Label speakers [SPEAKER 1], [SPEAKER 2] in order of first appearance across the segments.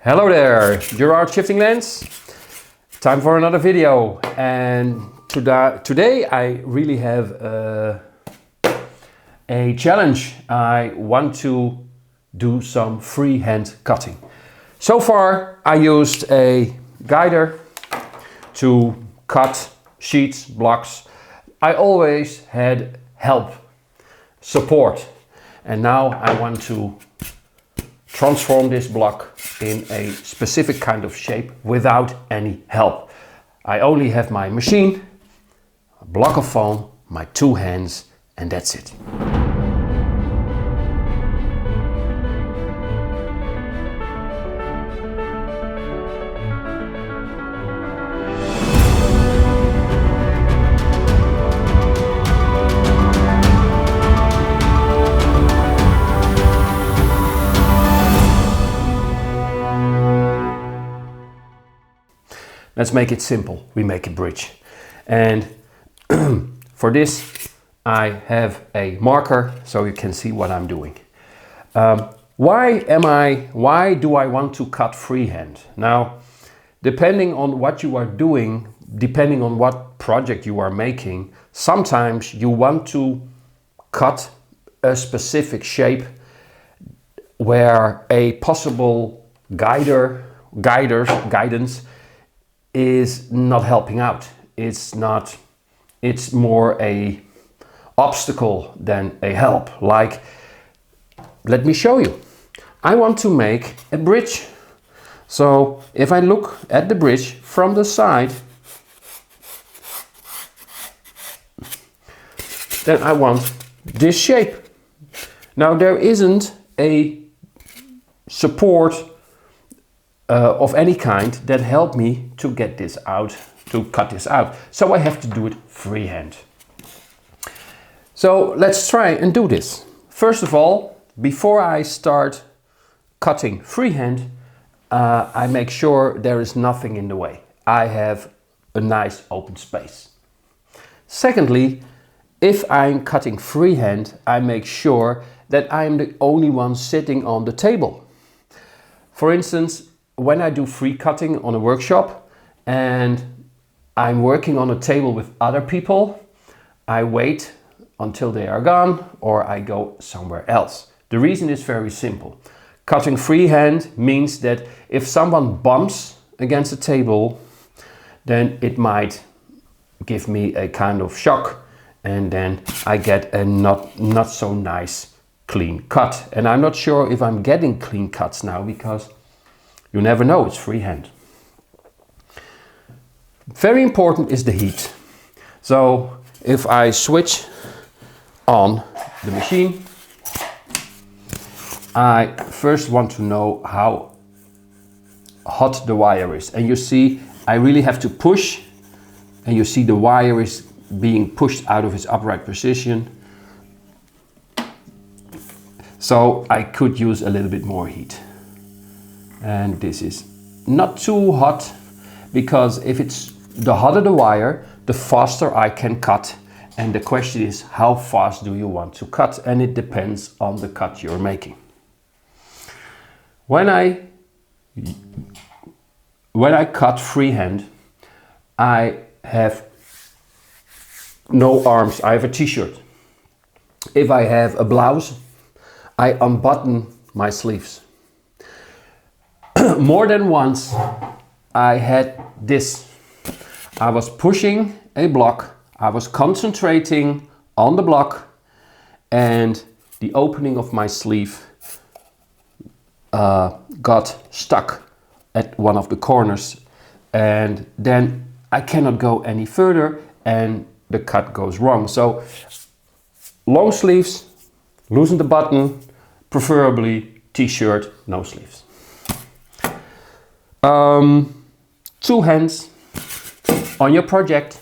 [SPEAKER 1] Hello there, Gerard Shifting Lens. Time for another video, and today I really have a challenge. I want to do some freehand cutting. So far I used a guider to cut sheets, blocks. I always had help, support, and now I want to transform this block in a specific kind of shape without any help. I only have my machine, a block of foam, my two hands, and that's it. Let's make it simple. We make a bridge. And for this, I have a marker so you can see what I'm doing. Why do I want to cut freehand? Now, depending on what you are doing, depending on what project you are making, sometimes you want to cut a specific shape where a possible guidance is not helping out. It's more a obstacle than a help. Like, let me show you. I want to make a bridge. So if I look at the bridge from the side, then I want this shape. Now there isn't a support of any kind that helped me to get this out, to cut this out. So I have to do it freehand. So let's try and do this. First of all, before I start cutting freehand, I make sure there is nothing in the way. I have a nice open space. Secondly, if I'm cutting freehand, I make sure that I'm the only one sitting on the table. For instance, when I do free cutting on a workshop and I'm working on a table with other people, I wait until they are gone or I go somewhere else. The reason is very simple. Cutting freehand means that if someone bumps against the table, then it might give me a kind of shock, and then I get a not so nice clean cut. And I'm not sure if I'm getting clean cuts now, because you never know, it's freehand. Very important is the heat. So if I switch on the machine, I first want to know how hot the wire is. And you see, I really have to push, and you see the wire is being pushed out of its upright position. So I could use a little bit more heat. And this is not too hot, because if it's the hotter the wire, the faster I can cut. And the question is, how fast do you want to cut? And it depends on the cut you're making. When I cut freehand, I have no arms. I have a t-shirt. If I have a blouse, I unbutton my sleeves. More than once I had this. I was pushing a block, I was concentrating on the block, and the opening of my sleeve got stuck at one of the corners, and then I cannot go any further and the cut goes wrong. So long sleeves, loosen the button, preferably t-shirt, no sleeves. Two hands on your project,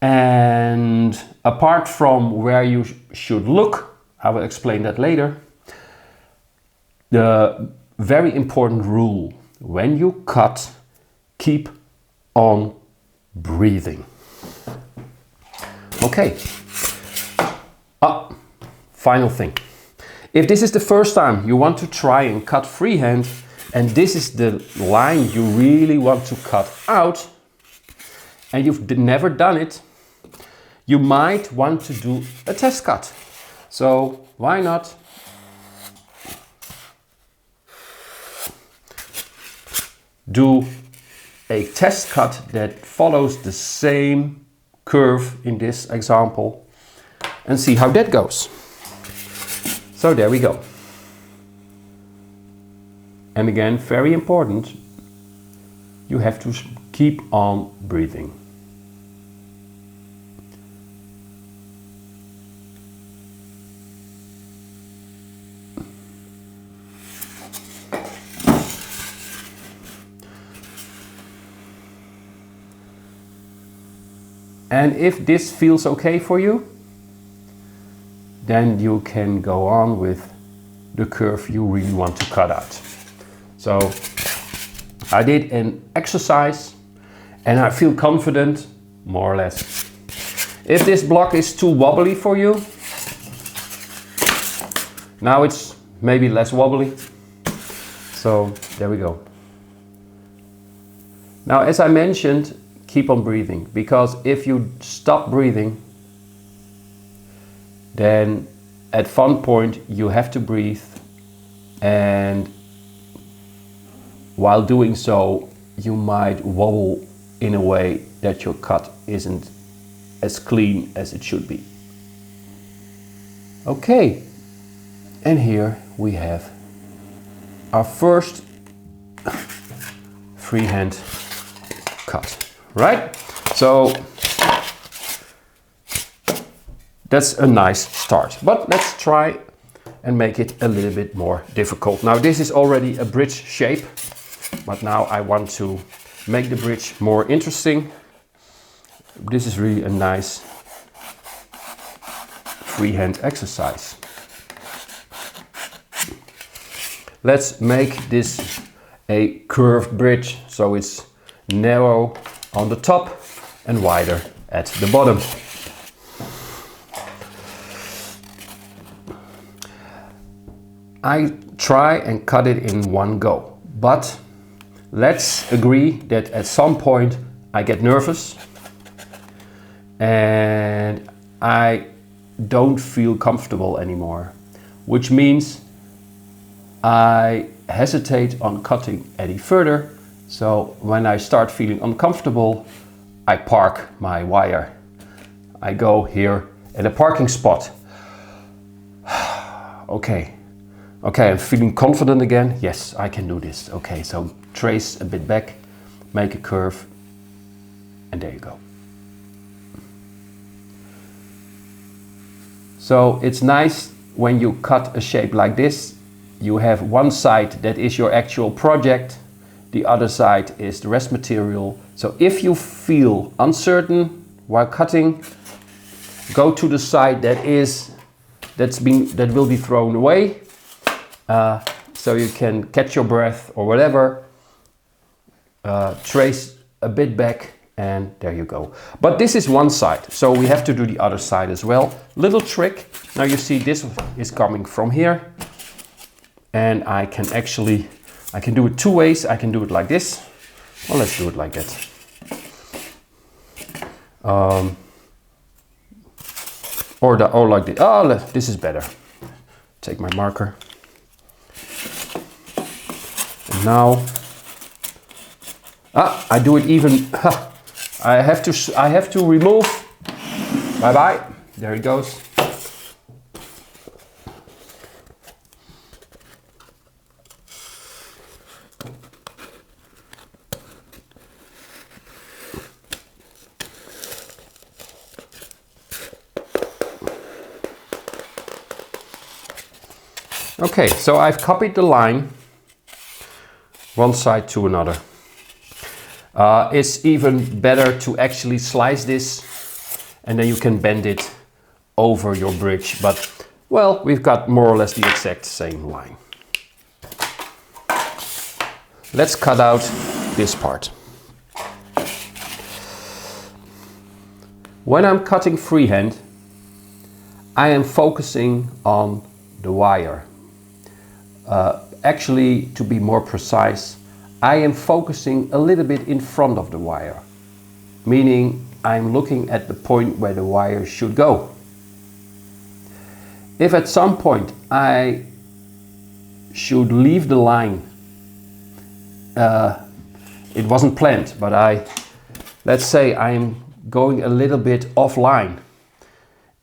[SPEAKER 1] and apart from where you should look, I will explain that later. The very important rule: when you cut, keep on breathing. Okay. Final thing. If this is the first time you want to try and cut freehand, and this is the line you really want to cut out, and you've never done it, you might want to do a test cut. So why not do a test cut that follows the same curve in this example and see how that goes. So there we go. And again, very important, you have to keep on breathing. And if this feels okay for you, then you can go on with the curve you really want to cut out. So I did an exercise and I feel confident, more or less. If this block is too wobbly for you, now it's maybe less wobbly. So there we go. Now, as I mentioned, keep on breathing, because if you stop breathing, then at one point you have to breathe, and while doing so you might wobble in a way that your cut isn't as clean as it should be. Okay, and here we have our first freehand cut. Right? So that's a nice start, but let's try and make it a little bit more difficult. Now this is already a bridge shape, but now I want to make the bridge more interesting. This is really a nice freehand exercise. Let's make this a curved bridge, so it's narrow on the top and wider at the bottom. I try and cut it in one go, but let's agree that at some point I get nervous and I don't feel comfortable anymore, which means I hesitate on cutting any further. So when I start feeling uncomfortable, I park my wire. I go here at a parking spot. Okay, I'm feeling confident again. Yes, I can do this. Okay, so trace a bit back, make a curve, and there you go. So it's nice when you cut a shape like this, you have one side that is your actual project, the other side is the rest material. So if you feel uncertain while cutting, go to the side that will be thrown away, so you can catch your breath or whatever, trace a bit back, and there you go. But this is one side, so we have to do the other side as well. Little trick, now you see this is coming from here, and I can do it two ways. I can do it like this. Well, let's do it like that. Or like this. Oh, this is better. Take my marker. And now, I do it even. I have to remove. Bye bye. There it goes. Okay, so I've copied the line one side to another. It's even better to actually slice this and then you can bend it over your bridge. But, well, we've got more or less the exact same line. Let's cut out this part. When I'm cutting freehand, I am focusing on the wire. Actually, to be more precise, I am focusing a little bit in front of the wire, meaning I'm looking at the point where the wire should go. If at some point I should leave the line, it wasn't planned, but let's say I'm going a little bit offline.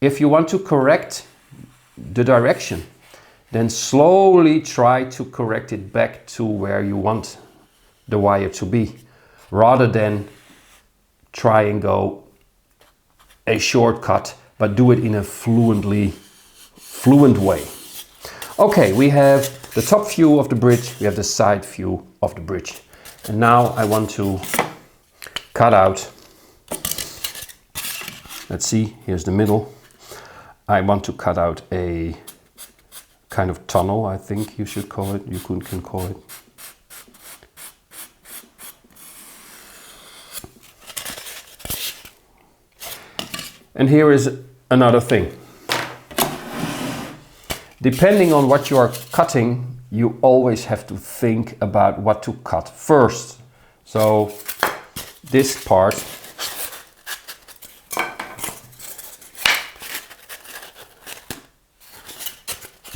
[SPEAKER 1] If you want to correct the direction, then slowly try to correct it back to where you want the wire to be, rather than try and go a shortcut, but do it in a fluent way. Okay, we have the top view of the bridge, we have the side view of the bridge. And now I want to cut out, let's see, here's the middle. I want to cut out a kind of tunnel, I think you should call it, you can call it. And here is another thing. Depending on what you are cutting, you always have to think about what to cut first. So this part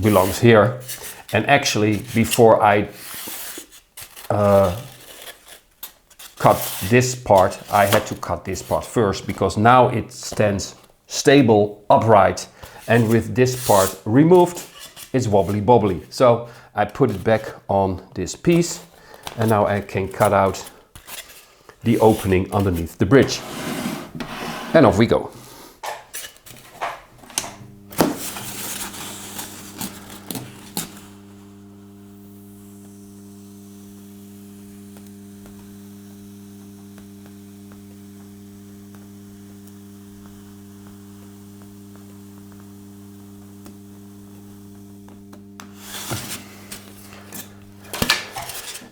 [SPEAKER 1] belongs here. And actually, before I cut this part, I had to cut this part first, because now it stands stable, upright, and with this part removed, it's wobbly bobbly. So I put it back on this piece, and now I can cut out the opening underneath the bridge. And off we go.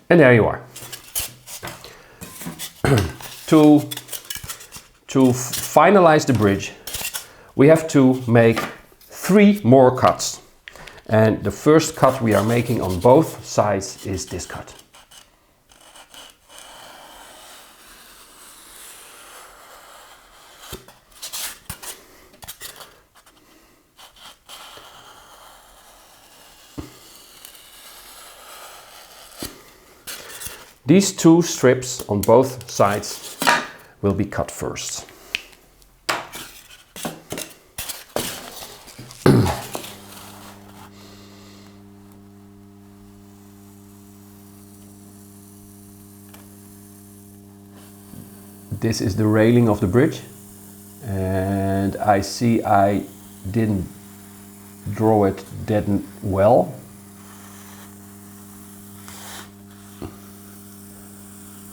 [SPEAKER 1] And there you are. To finalize the bridge, we have to make 3 more cuts. And the first cut we are making on both sides is this cut. These 2 strips on both sides will be cut first. This is the railing of the bridge, and I see I didn't draw it that well.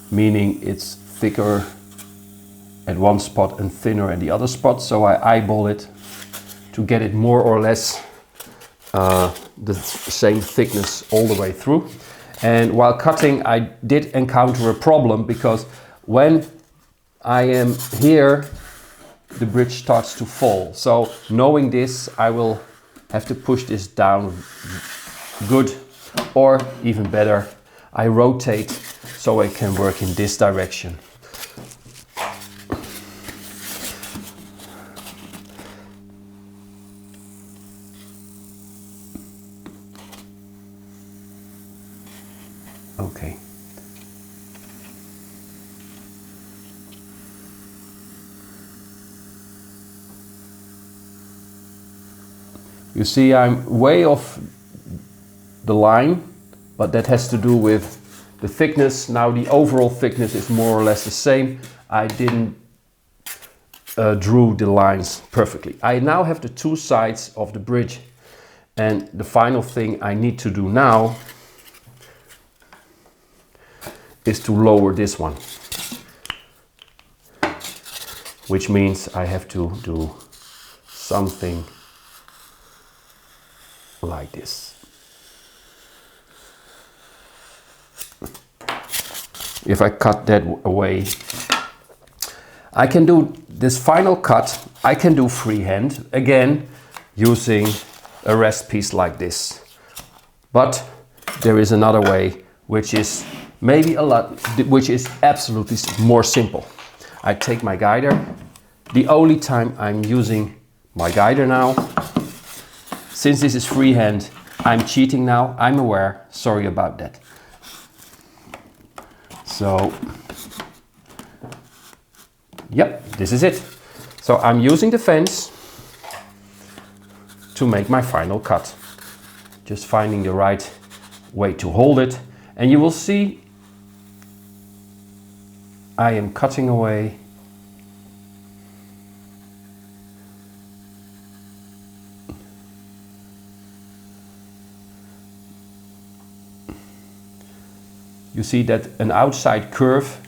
[SPEAKER 1] Meaning it's thicker at one spot and thinner at the other spot, so I eyeball it to get it more or less the same thickness all the way through. And while cutting, I did encounter a problem, because when I am here, the bridge starts to fall. So knowing this, I will have to push this down good, or even better, I rotate so I can work in this direction. Okay. You see, I'm way off the line, but that has to do with the thickness. Now the overall thickness is more or less the same. I didn't drew the lines perfectly. I now have the 2 sides of the bridge, and the final thing I need to do now is to lower this one, which means I have to do something like this. If I cut that away, I can do this final cut. I can do freehand, again, using a rest piece like this. But there is another way, which is maybe which is absolutely more simple. I take my guider. The only time I'm using my guider now, since this is freehand, I'm cheating now, I'm aware, sorry about that. So, yep, this is it. So I'm using the fence to make my final cut. Just finding the right way to hold it. And you will see I am cutting away . You see that an outside curve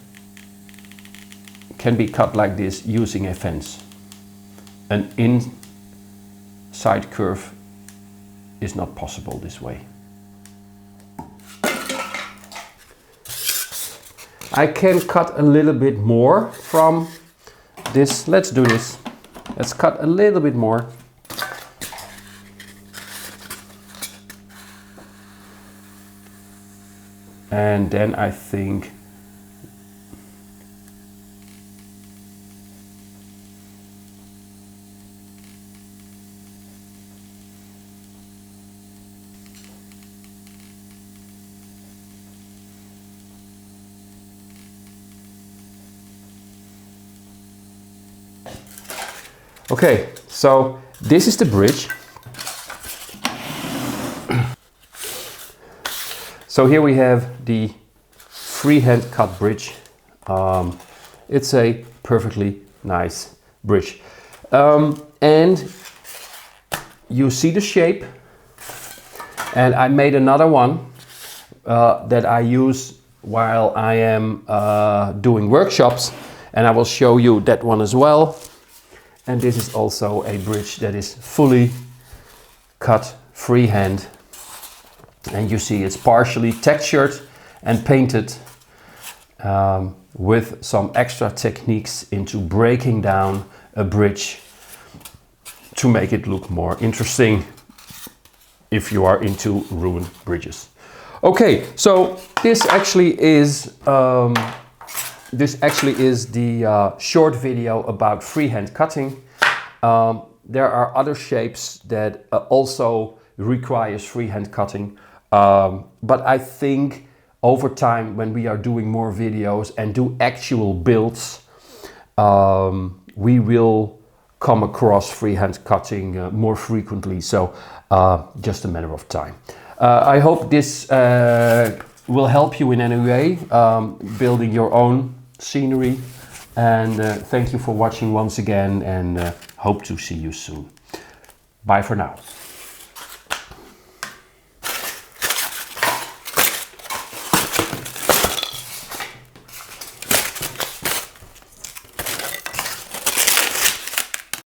[SPEAKER 1] can be cut like this using a fence. An inside curve is not possible this way. I can cut a little bit more from this. Let's do this. Let's cut a little bit more. And then I think okay, so this is the bridge. So here we have the freehand cut bridge. It's a perfectly nice bridge. And you see the shape. And I made another one that I use while I am doing workshops. And I will show you that one as well. And this is also a bridge that is fully cut freehand. And you see it's partially textured and painted with some extra techniques into breaking down a bridge to make it look more interesting if you are into ruined bridges. Okay, so this actually is the short video about freehand cutting. There are other shapes that also requires freehand cutting. But I think over time, when we are doing more videos and do actual builds, we will come across freehand cutting more frequently. So just a matter of time. I hope this will help you in any way, building your own scenery. And thank you for watching once again, and hope to see you soon. Bye for now.